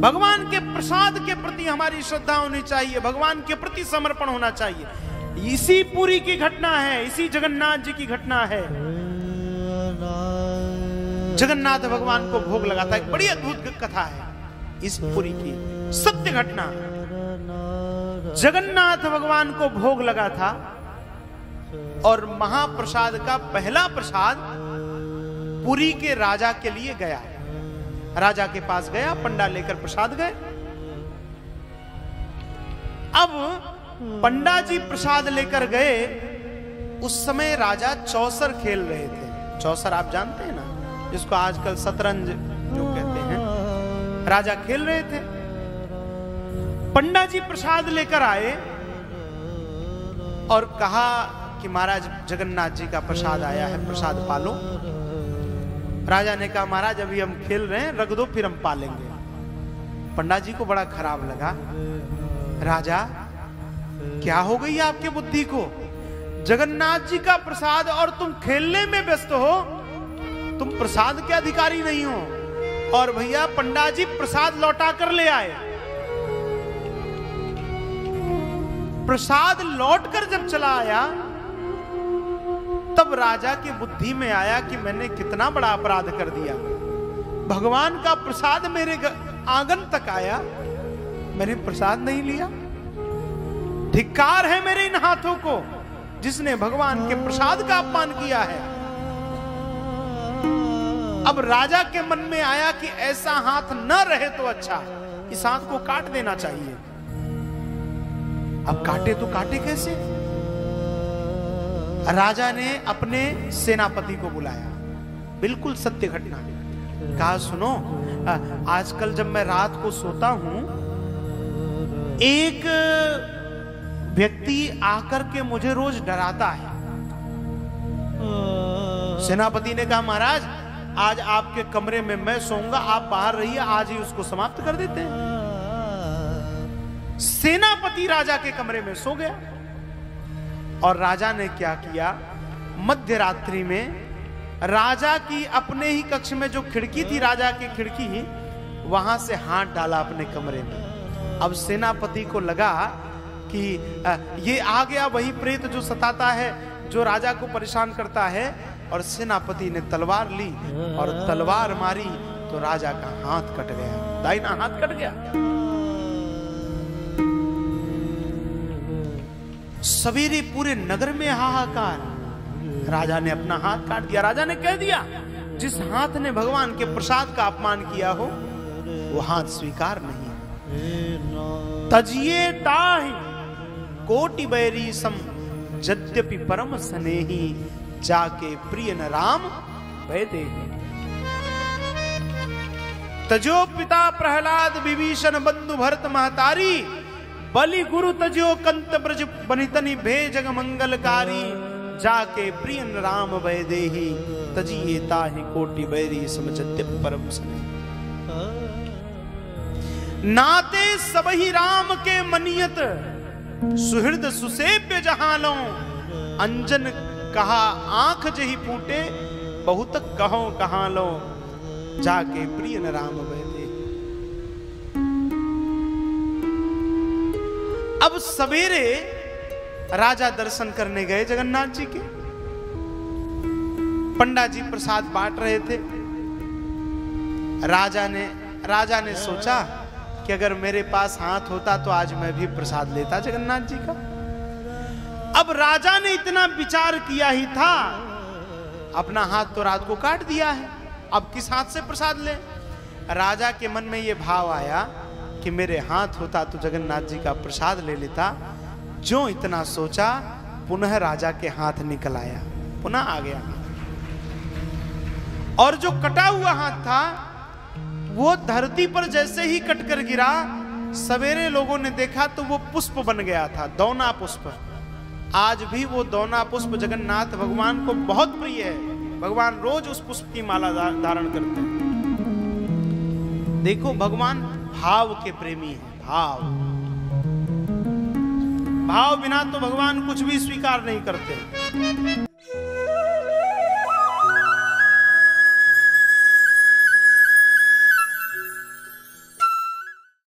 भगवान के प्रसाद के प्रति हमारी श्रद्धा होनी चाहिए, भगवान के प्रति समर्पण होना चाहिए। इसी पुरी की घटना है, इसी जगन्नाथ जी की घटना है। जगन्नाथ भगवान को भोग लगाता है, एक बड़ी अद्भुत कथा है इस पुरी की, सत्य घटना। जगन्नाथ भगवान को भोग लगा था और महाप्रसाद का पहला प्रसाद पुरी के राजा के लिए गया। राजा के पास गया, पंडा लेकर प्रसाद गए। अब पंडा जी प्रसाद लेकर गए, उस समय राजा चौसर खेल रहे थे। चौसर आप जानते हैं ना, जिसको आजकल शतरंज जो कहते हैं। राजा खेल रहे थे, पंडा जी प्रसाद लेकर आए और कहा कि महाराज जगन्नाथ जी का प्रसाद आया है, प्रसाद पालो। राजा ने कहा महाराज अभी हम खेल रहे हैं, रख दो फिर हम पालेंगे। पंडा जी को बड़ा खराब लगा। राजा क्या हो गई आपके बुद्धि को, जगन्नाथ जी का प्रसाद और तुम खेलने में व्यस्त हो, तुम प्रसाद के अधिकारी नहीं हो। और भैया पंडा जी प्रसाद लौटा कर ले आए। प्रसाद लौटकर जब चला आया तब राजा की बुद्धि में आया कि मैंने कितना बड़ा अपराध कर दिया। भगवान का प्रसाद मेरे आंगन तक आया, मैंने प्रसाद नहीं लिया। धिक्कार है मेरे इन हाथों को जिसने भगवान के प्रसाद का अपमान किया है। अब राजा के मन में आया कि ऐसा हाथ न रहे तो अच्छा, इस हाथ को काट देना चाहिए। अब काटे तो काटे कैसे? राजा ने अपने सेनापति को बुलाया, बिल्कुल सत्य घटना। कहा सुनो, आजकल जब मैं रात को सोता हूं, एक व्यक्ति आकर के मुझे रोज डराता है। सेनापति ने कहा महाराज आज आपके कमरे में मैं सोऊंगा, आप बाहर रहिए, आज ही उसको समाप्त कर देते हैं। सेनापति राजा के कमरे में सो गया और राजा ने क्या किया, मध्य रात्रि में राजा की अपने ही कक्ष में जो खिड़की थी, राजा की खिड़की, वहां से हाथ डाला अपने कमरे में। अब सेनापति को लगा कि ये आ गया वही प्रेत जो सताता है, जो राजा को परेशान करता है। और सेनापति ने तलवार ली और तलवार मारी तो राजा का हाथ कट गया, दाहिना हाथ कट गया। सवेरे पूरे नगर में हाहाकार, राजा ने अपना हाथ काट दिया। राजा ने कह दिया जिस हाथ ने भगवान के प्रसाद का अपमान किया हो वो हाथ स्वीकार नहीं है। तजिए ताहि कोटि बैरी सम यद्यपि परम स्नेही, जाके प्रिय न राम वैदे। तजो पिता प्रहलाद विभीषण बंधु भरत महतारी, बलि गुरु तजो कंत ब्रज बनितनि भेजग मंगलकारी, जाके प्रिय न राम वैदेही, तजिए ताहि कोटि बैरी सम यद्यपि परम स्नेही। नाते सबहि राम के मनियत, सुहृद सुसेव्य जहां, अंजन कहा आंख जही फूटे, बहुत कहो कहां लो, जाके प्रिय न राम वैदे। अब सवेरे राजा दर्शन करने गए जगन्नाथ जी के। पंडा जी प्रसाद बांट रहे थे। राजा ने सोचा कि अगर मेरे पास हाथ होता तो आज मैं भी प्रसाद लेता जगन्नाथ जी का। अब राजा ने इतना विचार किया ही था, अपना हाथ तो रात को काट दिया है, अब किस हाथ से प्रसाद ले। राजा के मन में यह भाव आया कि मेरे हाथ होता तो जगन्नाथ जी का प्रसाद ले लेता। जो इतना सोचा, पुनः राजा के हाथ निकल आया, पुनः आ गया। और जो कटा हुआ हाथ था वो धरती पर जैसे ही कटकर गिरा, सवेरे लोगों ने देखा तो वो पुष्प बन गया था, दौना पुष्प। आज भी वो दौना पुष्प जगन्नाथ भगवान को बहुत प्रिय है। भगवान रोज उस पुष्प की माला धारण करते हैं। देखो भगवान भाव के प्रेमी है। भाव बिना तो भगवान कुछ भी स्वीकार नहीं करते।